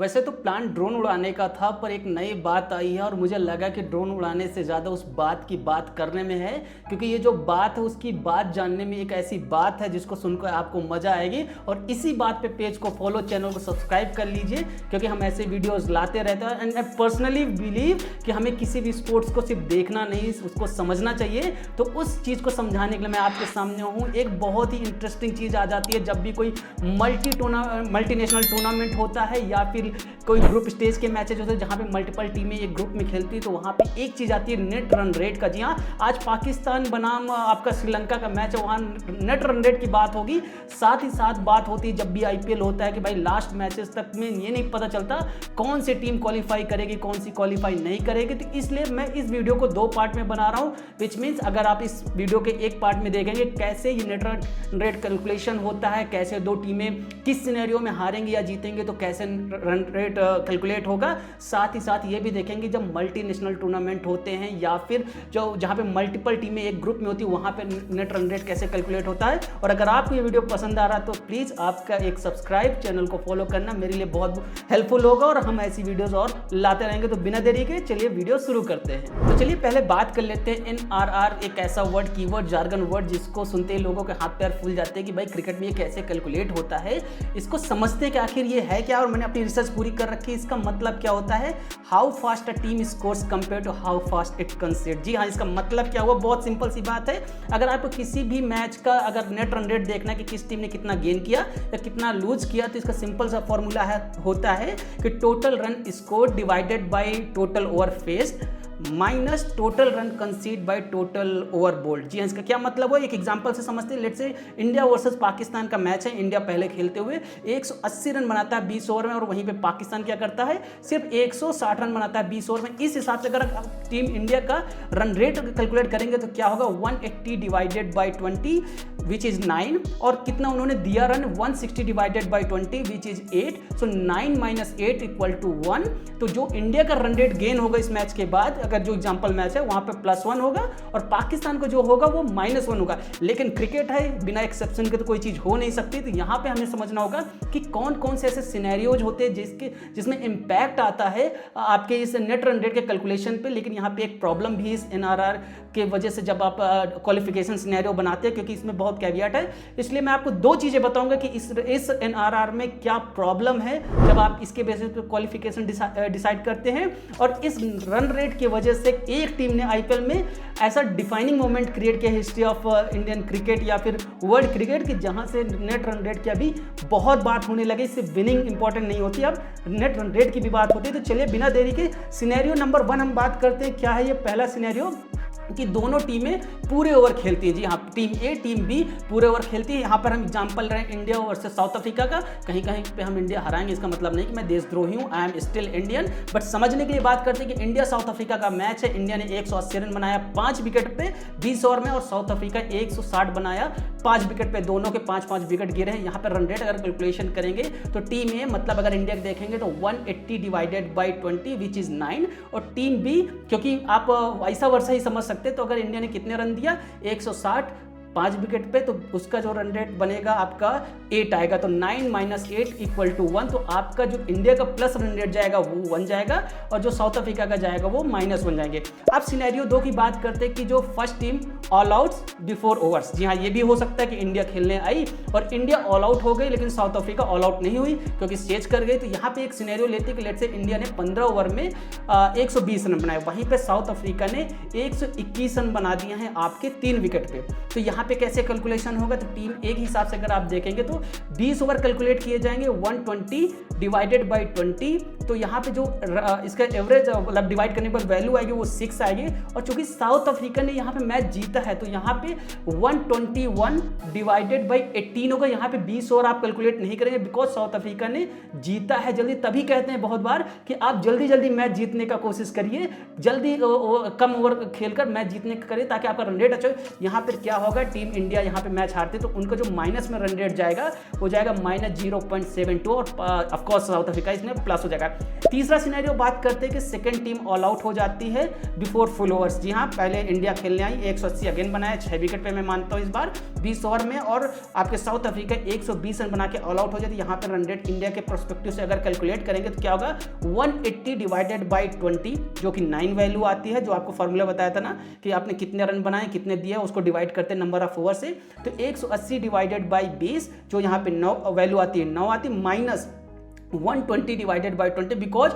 वैसे तो plan drone उड़ाने का था, पर एक नई बात आई है और मुझे लगा कि ड्रोन उड़ाने से ज़्यादा उस बात की बात करने में है, क्योंकि ये जो बात है उसकी बात जानने में एक ऐसी बात है जिसको सुनकर आपको मज़ा आएगी। और इसी बात पे पेज को फॉलो, चैनल को सब्सक्राइब कर लीजिए, क्योंकि हम ऐसे वीडियोस लाते रहते हैं। एंड आई पर्सनली बिलीव कि हमें किसी भी स्पोर्ट्स को सिर्फ देखना नहीं, उसको समझना चाहिए। तो उस चीज़ को समझाने के लिए मैं आपके सामने हूँ। एक बहुत ही इंटरेस्टिंग चीज़ आ जाती है जब भी कोई मल्टीनेशनल टूर्नामेंट होता है या फिर कोई ग्रुप स्टेज के मैचेज होते हैं जहाँ पे मल्टीपल टीमें एक ग्रुप में खेलती है, तो वहाँ पे एक चीज़ आती है नेट रन रेट का। जी हाँ, आज पाकिस्तान बनाम आपका श्रीलंका का मैच है, वहाँ नेट रन रेट की बात होगी। साथ ही साथ बात होती है जब भी आईपीएल होता है कि भाई लास्ट मैचेस तक में ये नहीं पता चलता कौन सी टीम क्वालिफाई करेगी, कौन सी क्वालिफाई नहीं करेगी। तो इसलिए मैं इस वीडियो को 2 पार्ट में बना रहा हूँ, विच मीन्स अगर आप इस वीडियो के एक पार्ट में देखेंगे कैसे ये नेट रन रेट कैलकुलेशन होता है, कैसे 2 टीमें किस सिनेरियो में हारेंगे या जीतेंगे तो कैसे रन रेट कैलकुलेट होगा। साथ ही साथ ये भी देखेंगे जब मल्टीनेशनल टूर्नामेंट होते हैं या फिर जो जहाँ पे मल्टीपल टीमें एक ग्रुप में होती है वहाँ पे नेट रन रेट कैसे कैलकुलेट होता है। और अगर आपको ये वीडियो पसंद आ रहा है तो प्लीज़ आपका एक सब्सक्राइब, चैनल को फॉलो करना मेरे लिए बहुत हेल्पफुल होगा और हम ऐसी वीडियोज़ और लाते रहेंगे। तो बिना देरी के चलिए वीडियो शुरू करते हैं। तो चलिए पहले बात कर लेते हैं NRR, एक ऐसा वर्ड, कीवर्ड, जार्गन वर्ड जिसको सुनते ही लोगों के हाथ पैर फूल जाते हैं कि भाई क्रिकेट में ये कैसे कैलकुलेट होता है, इसको समझते हैं कि आखिर ये है क्या। और मैंने अपनी रिसर्च पूरी कर रखी है। इसका मतलब क्या होता है, how fast a team scores compare to how fast it concede. जी हाँ, इसका मतलब क्या हुआ, बहुत सिंपल सी बात है। अगर आपको किसी भी मैच का अगर नेट रन रेट देखना है कि किस टीम ने कितना गेन किया या कितना लूज किया, तो इसका सिंपल सा फॉर्मूला होता है कि total run score divided by total over faced minus total run concede by total over bowled. जी हाँ, इसका क्या मतलब है, एक एग्जांपल से समझते हैं। Let's say India versus Pakistan का मैच है। इंडिया पहले खेलते हुए 180 रन बनाता है 20 ओवर में, और वहीं पे पाकिस्तान क्या करता है, सिर्फ 160 रन बनाता है 20 ओवर में। इस हिसाब से अगर टीम इंडिया का रन रेट कैलकुलेट करेंगे तो क्या होगा, 180 डिवाइडेड बाई 20 विच इज 9, और कितना उन्होंने दिया run, 160 divided by 20 which is 8। So 9 minus 8 equal to 1। तो जो इंडिया का रन रेट गेन होगा इस मैच के बाद, अगर जो एग्जांपल मैच है वहां पे +1 होगा और पाकिस्तान को जो होगा वो -1 होगा। लेकिन क्रिकेट है, बिना एक्सेप्शन के तो कोई चीज हो नहीं सकती। तो यहाँ पे हमें समझना होगा कि कौन कौन से ऐसे सिनेरियोज होते हैं जिसमें इंपैक्ट आता है आपके इस नेट रन रेट के कैलकुलेशन पे। लेकिन यहाँ पे एक प्रॉब्लम भी इस NRR के वजह से जब आप क्वालिफिकेशन सिनेरियो बनाते हैं, क्योंकि इसमें बहुत कैवियट है, इसलिए मैं आपको 2 चीजें बताऊंगा कि इस NRR में क्या प्रॉब्लम है जब आप इसके बेसिस पे क्वालिफिकेशन डिसाइड करते हैं। और इस रन रेट की वजह से एक टीम ने आईपीएल में ऐसा डिफाइनिंग मोमेंट क्रिएट किया हिस्ट्री ऑफ इंडियन क्रिकेट या फिर वर्ल्ड क्रिकेट की, जहां से नेट रन रेट की अभी बहुत बात होने लगी। सिर्फ विनिंग इंपॉर्टेंट नहीं होती, अब नेट रन रेट की भी बात होती है। तो चलिए बिना देरी के सिनेरियो नंबर 1 हम बात करते हैं। क्या है ये पहला सिनेरियो, कि दोनों टीमें पूरे ओवर खेलती है। जी हाँ, टीम ए टीम बी पूरे ओवर खेलती है। यहाँ पर हम एग्जांपल रहे इंडिया वर्सेस साउथ अफ्रीका का। कहीं कहीं पे हम इंडिया हराएंगे, इसका मतलब नहीं कि मैं देशद्रोही हूँ, I am still Indian. But समझने के लिए बात करते हैं कि इंडिया साउथ अफ्रीका का मैच है। इंडिया ने 180 रन बनाया 5 विकेट पे 20 ओवर में, और साउथ अफ्रीका 160 बनाया 5 विकेट पे। दोनों के 5-5 विकेट गिरे हैं। यहाँ पर रन रेट अगर कैलकुलेशन करेंगे तो टीम ए, मतलब अगर इंडिया देखेंगे तो 180 डिवाइडेड बाई 20 विच इज 9, और टीम बी, क्योंकि आप ऐसा वर्षा ही समझ सकते। तो अगर इंडिया ने कितने रन दिया, 160 5 विकेट पे, तो उसका जो रन रेट बनेगा आपका 8 आएगा। तो 9 माइनस 8 इक्वल टू 1। तो आपका जो इंडिया का प्लस रन रेट जाएगा वो 1 जाएगा, और जो साउथ अफ्रीका का जाएगा वो -1 जाएंगे। अब सिनेरियो 2 की बात करते हैं कि जो first team all out before overs. जी हाँ, ये भी हो सकता है कि इंडिया खेलने आई और इंडिया ऑल आउट हो गई, लेकिन साउथ अफ्रीका ऑल आउट नहीं हुई क्योंकि स्टेज कर गई। तो यहाँ पे एक सिनेरियो लेते हैं कि लेट्स से इंडिया ने 15 ओवर में 120 रन बनाए, वहीं पे साउथ अफ्रीका ने 121 रन बना दिए हैं आपके 3 विकेट पे। तो यहाँ पे कैसे कैलकुलेशन होगा, तो टीम एक हिसाब से अगर आप देखेंगे तो 20 ओवर कैलकुलेट किए जाएंगे, 120 डिवाइडेड बाई 20। तो यहाँ पे जो इसका एवरेज मतलब डिवाइड करने पर वैल्यू आएगी वो 6 आएगी। और चूंकि साउथ अफ्रीका ने यहाँ पे मैच जीता है तो यहाँ पे 121 डिवाइडेड बाई 18 होगा। यहाँ पे 20 ओवर आप कैलकुलेट नहीं करेंगे बिकॉज साउथ अफ्रीका ने जीता है जल्दी। तभी कहते हैं बहुत बार कि आप जल्दी जल्दी मैच जीतने का कोशिश करिए, जल्दी कम ओवर खेलकर मैच जीतने का करिए ताकि आपका रन रेट अच्छा हो। यहाँ पर क्या होगा, टीम इंडिया यहाँ पे मैच हारते तो उनका जो माइनस में रन रेट जाएगा वो जाएगा -0.72, और बिकॉज साउथ अफ्रीका इसमें प्लस हो जाएगा। तीसरा सिनेरियो बात करते हैं कि सेकंड टीम ऑल आउट हो जाती है बिफोर फुल ओवर्स। जी हाँ, पहले इंडिया खेलने आई, 180 अगेन बनाया 6 विकेट पे मैं मानता हूँ इस बार 20 ओवर में, और आपके साउथ अफ्रीका 120 रन बना के ऑल आउट हो जाती है। यहाँ पर रन रेट इंडिया के पर्सपेक्टिव से अगर कैलकुलेट करेंगे तो क्या होगा 180 डिवाइडेड बाई 20 जो कि 9 वैल्यू आती है, जो आपको फॉर्मूला बताया था ना कि आपने कितने रन बनाए कितने दिए उसको डिवाइड करते हैं नंबर ऑफ ओवर से। तो 180 डिवाइडेड बाई 20 जो यहाँ पे 9 वैल्यू आती है 9 आती है माइनस 120 डिवाइडेड बाई 20 बिकॉज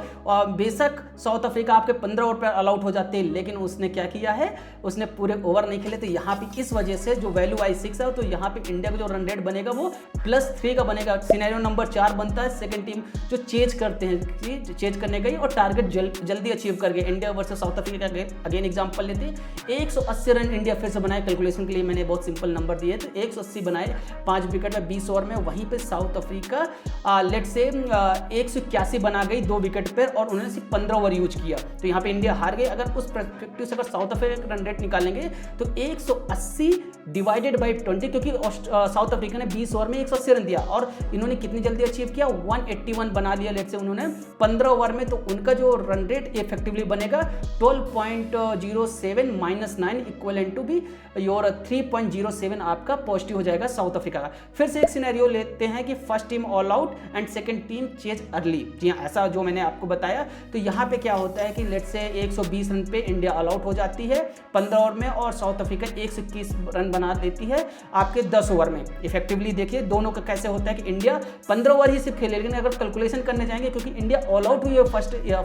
बेशक साउथ अफ्रीका आपके 15 ओवर पर ऑल आउट हो जाते हैं, लेकिन उसने क्या किया है, उसने पूरे ओवर नहीं खेले। तो यहाँ पे इस वजह से जो वैल्यू आई 6 है, तो यहाँ पे इंडिया का जो रन रेट बनेगा वो +3 का बनेगा। सिनेरियो नंबर 4 बनता है सेकंड टीम जो चेज करते हैं, चेज करने गई और टारगेट जल्दी अचीव कर गए। India versus South Africa again example लेते हैं, 180 रन इंडिया फिर से बनाए, कैलकुलेशन के लिए मैंने बहुत सिंपल नंबर दिए, तो 180 बनाए 5 विकेट में 20 ओवर में। वहीं पे साउथ अफ्रीका लेट से 181 बना गई 2 विकेट पर और उन्होंने सिर्फ 15 ओवर यूज किया, तो यहाँ पे इंडिया हार गई। अगर उस पर्सपेक्टिव से अगर साउथ अफ्रीका रन रेट निकालेंगे तो 180 डिवाइडेड बाई 20, क्योंकि साउथ अफ्रीका ने 20 ओवर में 180 रन दिया और इन्होंने कितनी जल्दी अचीव किया 181 बना लिया लेट से उन्होंने 15 ओवर में, तो उनका जो रन रेट इफेक्टिवली बनेगा 12.07 माइनस 9 इक्वलेंट टू भी योर 3.07 आपका पॉजिटिव हो जाएगा साउथ अफ्रीका का। फिर से एक सिनेरियो लेते हैं कि first team all out and second team chase early. जी हाँ, ऐसा जो मैंने आपको बताया। तो यहाँ पे क्या होता है कि लेट से 120 रन पे इंडिया ऑल आउट हो जाती है 15 ओवर में और साउथ अफ्रीका 121 रन बना देती है आपके 10 ओवर में। इफेक्टिवली देखिए दोनों का कैसे होता है कि इंडिया 15 ओवर ही सिर्फ खेले, लेकिन अगर कैलकुलेशन करने जाएंगे क्योंकि इंडिया ऑल आउट हुई है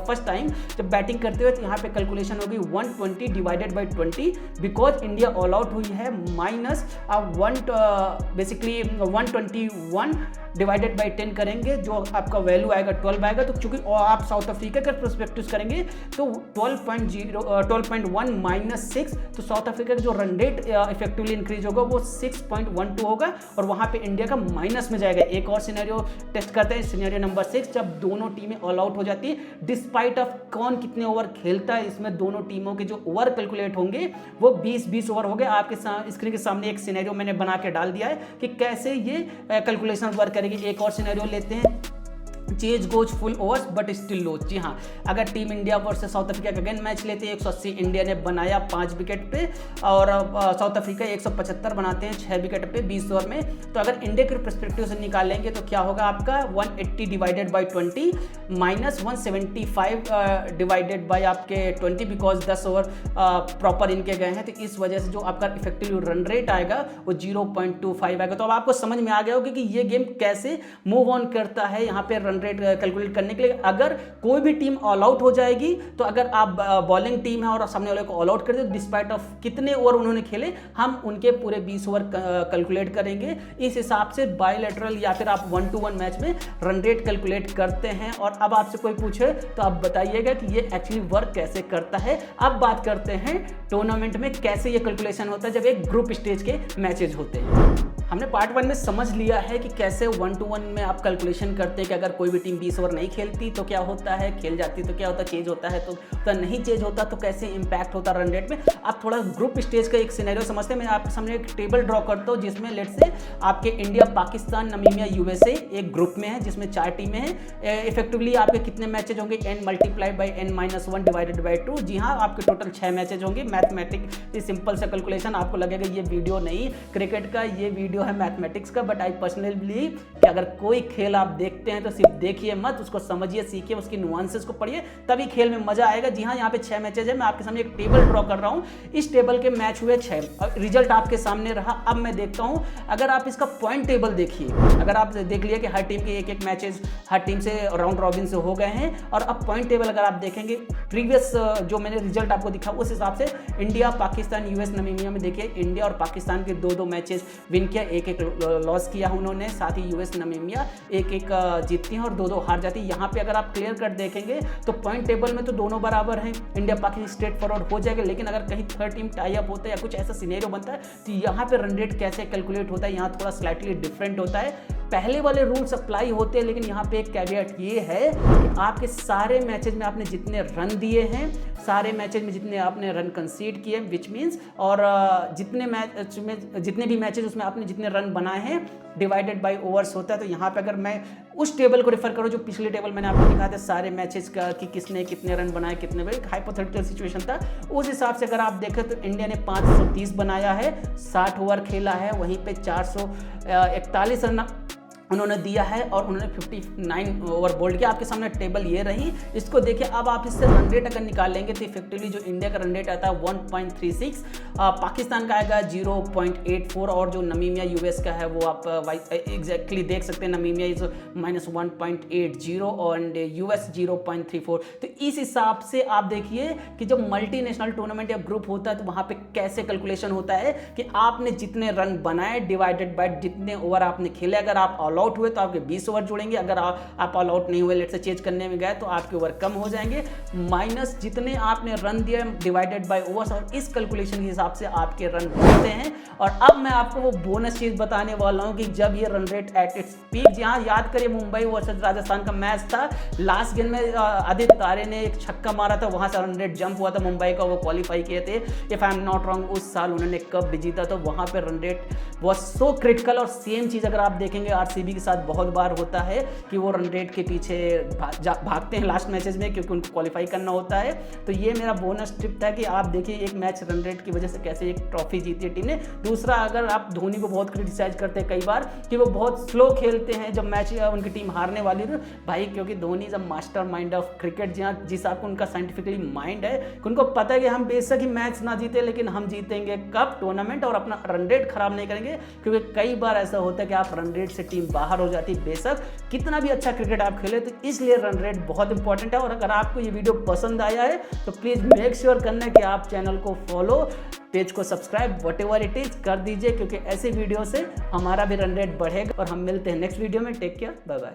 फर्स्ट टाइम जब बैटिंग करते हुए, तो यहाँ पे कैलकुलेशन होगी 120 divided by 20 because India all out हुई है माइनस बेसिकली 121 डिवाइडेड बाई 10 करेंगे जो आपका वैल्यू आएगा 12 आएगा। तो चूंकि आप साउथ अफ्रीका का पर्सपेक्टिव करेंगे तो 12.1 माइनस 6, तो साउथ अफ्रीका का जो रन रेट इफेक्टिवली इंक्रीज होगा वो 6.12 होगा और वहां पे इंडिया का माइनस में जाएगा। एक और सिनेरियो टेस्ट करते हैं, सिनेरियो नंबर 6, जब दोनों टीमें ऑल आउट हो जाती है डिस्पाइट ऑफ कौन कितने ओवर खेलता है। इसमें दोनों टीमों के जो ओवर कैलकुलेट होंगे वो 20-20 ओवर हो गए। आपके स्क्रीन के सामने एक सिनेरियो मैंने बना के डाल दिया है कि कैसे ये कैलकुलेशन वर्क करेगी। एक और सिनेरियो लेते हैं, chase goes full overs but still loss. जी हाँ, अगर team India versus South Africa का अगेन मैच लेते हैं, 180 इंडिया ने बनाया 5 विकेट पे और साउथ अफ्रीका 175 बनाते हैं 6 विकेट पे 20 ओवर में। तो अगर इंडिया के पर्सपेक्टिव से निकालेंगे तो क्या होगा आपका 180 divided by 20 minus 175 divided by आपके 20 बिकॉज 10 ओवर प्रॉपर इनके गए हैं। तो इस वजह से जो आपका इफेक्टिव रन रेट आएगा वो 0.25 आएगा। तो अब आपको समझ में आ गया होगा कि ये गेम कैसे मूव ऑन करता है यहाँ पे रन रेट कैलकुलेट करने के लिए। अगर कोई भी टीम ऑल आउट हो जाएगी तो अगर आप बॉलिंग टीम है और सामने वाले को ऑल आउट कर दे, डिस्पाइट ऑफ कितने ओवर उन्होंने खेले हम उनके पूरे 20 ओवर कैलकुलेट करेंगे। इस हिसाब से बायलैटरल या फिर आप 1-to-1 मैच में रन रेट कैलकुलेट करते हैं। और अब आपसे कोई पूछे तो आप बताइएगा कि ये एक्चुअली वर्क कैसे करता है। अब बात करते हैं टूर्नामेंट में कैसे ये कैलकुलेशन होता है जब एक ग्रुप स्टेज के मैचेज होते हैं। हमने पार्ट 1 में समझ लिया है कि कैसे 1-to-1 में आप कैलकुलेशन करते हैं कि अगर कोई भी टीम 20 ओवर नहीं खेलती तो क्या होता है, खेल जाती तो क्या होता है, चेंज होता है तो नहीं चेंज होता तो कैसे इंपैक्ट होता रन रेट में। आप थोड़ा ग्रुप स्टेज का एक सिनेरियो समझते हैं। मैं आपके सामने एक टेबल ड्रॉ करता हूँ जिसमें लेट से आपके इंडिया, पाकिस्तान, नमीबिया, यूएसए एक ग्रुप में है जिसमें 4 टीमें हैं। इफेक्टिवली आपके कितने मैचेज होंगे n multiply by n-1 divided by 2। जी हाँ, आपके टोटल 6 मैचेज होंगे। मैथमेटिक्स सिंपल सा कैलकुलेशन, आपको लगेगा ये वीडियो नहीं क्रिकेट का, ये वीडियो है मैथमेटिक्स का। बट आई पर्सनली बिलीव कि अगर कोई खेल आप देखते हैं तो सिर्फ देखिए मत, उसको समझिए, सीखिए, उसकी नुआंसेस को पढ़िए, तभी खेल में मजा आएगा। जी हाँ, यहाँ पे 6 मैचेज है। मैं आपके सामने एक टेबल ड्रॉ कर रहा हूँ। इस टेबल के मैच हुए 6, रिजल्ट आपके सामने रहा। अब मैं देखता हूँ, अगर आप इसका पॉइंट टेबल देखिए, अगर आप देख लिए कि हर टीम के एक मैचेज हर टीम से राउंड रॉबिन से हो गए हैं, और अब पॉइंट टेबल अगर आप देखेंगे प्रीवियस जो मैंने रिजल्ट आपको दिखा उस हिसाब से इंडिया, पाकिस्तान, यूएस, नमीबिया में देखिए इंडिया और पाकिस्तान के 2-2 मैचेज विन किया, 1-1 लॉस किया उन्होंने। साथ ही यूएस, नमीबिया 1-1 जीतती हैं और 2-2 हार जाती है। यहाँ पे अगर आप क्लियर कट देखेंगे तो पॉइंट टेबल में तो दोनों बराबर हैं, इंडिया पाकिस्तान स्ट्रेट फॉरवर्ड हो जाएगा। लेकिन अगर कहीं थर्ड टीम टाई अप होता है या कुछ ऐसा सिनेरियो बनता है तो यहाँ पे रन रेट कैसे कैलकुलेट होता है, यहाँ थोड़ा स्लाइटली डिफरेंट होता है। पहले वाले रूल्स अप्लाई होते हैं, लेकिन यहाँ पे एक कैवियट ये है कि आपके सारे मैचेज में आपने जितने रन दिए हैं, सारे मैचेज में जितने आपने रन कंसीड किए, विच मीन्स, और जितने भी मैचेज उसमें आपने जितने रन बनाए हैं डिवाइडेड बाय ओवर्स होता है। तो यहाँ पे अगर मैं उस टेबल को रेफर करूँ जो पिछले टेबल मैंने आपको दिखाया था सारे मैचेस का कि किसने कितने रन बनाए, कितने बड़े हाइपोथेटिकल सिचुएशन था, उस हिसाब से अगर आप देखें तो इंडिया ने 530 बनाया है, 60 ओवर खेला है, वहीं पे 441 रन उन्होंने दिया है और उन्होंने 59 ओवर बोल्ड किया। आपके सामने टेबल ये रही, इसको देखिए। अब आप इससे रन रेट अगर निकालेंगे तो इफेक्टिवली जो इंडिया का रन रेट आता है 1.36, पाकिस्तान का आएगा 0.84 और जो नमीबिया यूएस का है वो आप एग्जैक्टली देख सकते हैं, नमीबिया इज -1.80 और यूएस 0.34। तो इस हिसाब से आप देखिए कि जब मल्टीनेशनल टूर्नामेंट या ग्रुप होता है तो वहाँ पे कैसे कैलकुलेशन होता है कि आपने जितने रन बनाए डिवाइडेड बाय जितने ओवर आपने खेले। अगर आप ऑल आउट हुए तो आपके 20 ओवर जुड़ेंगे, अगर आप ऑल आउट नहीं हुए, लेट से चेंज करने में गए तो आपके ओवर कम हो जाएंगे, माइनस जितने आपने रन दिए डिवाइडेड बाय ओवर्स, और इस कैलकुलेशन के हिसाब से आपके रन बनते हैं। और अब मैं आपको वो बोनस चीज बताने वाला हूं कि जब ये run rate at its peak, जहां याद करिए मुंबई वर्सेस राजस्थान का मैच था, लास्ट गेंद में आदित्य तारे ने एक छक्का मारा था, वहां से रन रेट जंप हुआ था मुंबई का, वो क्वालिफाई किए थे if I am not wrong, उस साल उन्होंने कप भी जीता, तो वहां पे run rate was so critical. और सेम चीज अगर आप देखेंगे आरसीबी के साथ बहुत बार होता है कि वो रन रेट के पीछे भागते हैं लास्ट मैचेस में, क्योंकि उनको क्वालिफाई करना होता है। तो ये मेरा बोनस टिप था कि आप देखिए एक मैच रन रेट की वजह से कैसे एक ट्रॉफी जीती है टीम ने। दूसरा, अगर आप धोनी को बहुत क्रिटिसाइज करते हैं कई बार कि वो बहुत स्लो खेलते हैं जब मैच उनकी टीम हारने वाली थी, भाई क्योंकि Dhoni is a master mind of cricket, जिस आपको उनका साइंटिफिकली माइंड है, उनको पता है कि हम बेशक ही मैच ना जीते लेकिन हम जीतेंगे कप टूर्नामेंट और अपना रन रेट खराब नहीं करेंगे। क्योंकि कई बार ऐसा होता है कि आप रन रेट से टीम बाहर हो जाती है, बेशक कितना भी अच्छा क्रिकेट आप खेले। तो इसलिए रन रेट बहुत इंपॉर्टेंट है। और अगर आपको ये वीडियो पसंद आया है तो प्लीज मेक श्योर करना कि आप चैनल को फॉलो, पेज को सब्सक्राइब, व्हाटएवर इट इज कर दीजिए, क्योंकि ऐसे वीडियो से हमारा भी रन रेट बढ़ेगा। और हम मिलते हैं नेक्स्ट वीडियो में। Take care, bye bye.